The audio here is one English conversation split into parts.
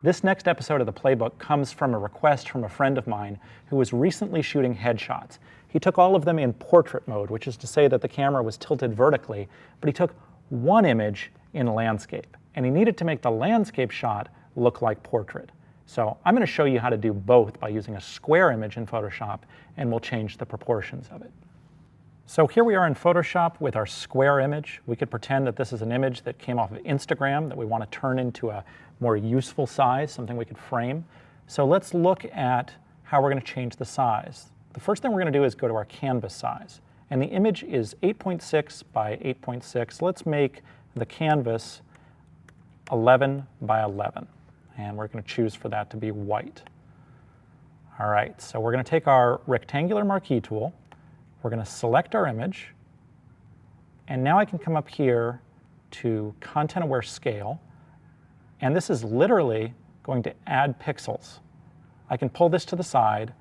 This next episode of the Playbook comes from a request from a friend of mine who was recently shooting headshots. He took all of them in portrait mode, which is to say that the camera was tilted vertically, but he took one image in landscape, and he needed to make the landscape shot look like portrait. So I'm going to show you how to do both by using a square image in Photoshop, and we'll change the proportions of it. So here we are in Photoshop with our square image. We could pretend that this is an image that came off of Instagram that we want to turn into a more useful size, something we could frame. So let's look at how we're going to change the size. The first thing we're going to do is go to our canvas size. And the image is 8.6 by 8.6. Let's make the canvas 11 by 11. And we're going to choose for that to be white. All right, so we're going to take our rectangular marquee tool. We're going to select our image. And now I can come up here to Content Aware Scale. And this is literally going to add pixels. I can pull this to the side,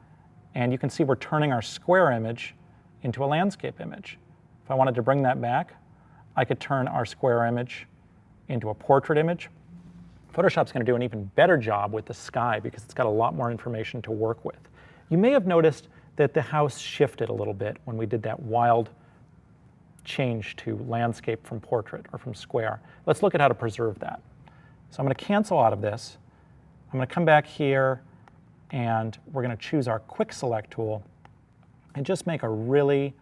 and you can see we're turning our square image into a landscape image. If I wanted to bring that back, I could turn our square image into a portrait image. Photoshop's going to do an even better job with the sky because it's got a lot more information to work with. You may have noticed that the house shifted a little bit when we did that wild change to landscape from portrait or from square. Let's look at how to preserve that. So I'm going to cancel out of this. I'm going to come back here, and we're going to choose our quick select tool and just make a really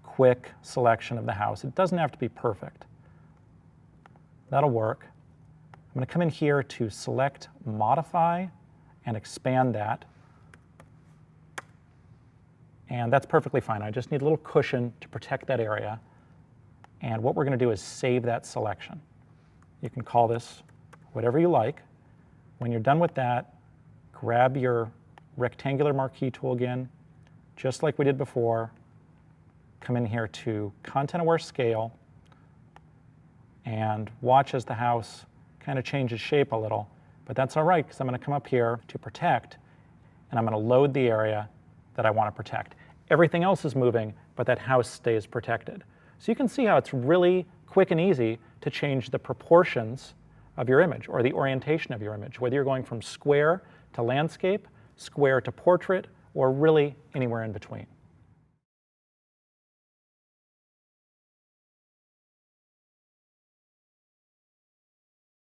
quick selection of the house. It doesn't have to be perfect. That'll work. I'm going to come in here to select modify and expand that. And that's perfectly fine. I just need a little cushion to protect that area. And what we're going to do is save that selection. You can call this whatever you like. When you're done with that, grab your rectangular marquee tool again, just like we did before. Come in here to Content Aware Scale, and watch as the house kind of changes shape a little. But that's all right, because I'm going to come up here to protect, and I'm going to load the area that I want to protect. Everything else is moving, but that house stays protected. So you can see how it's really quick and easy to change the proportions of your image or the orientation of your image, whether you're going from square to landscape, square to portrait, or really anywhere in between.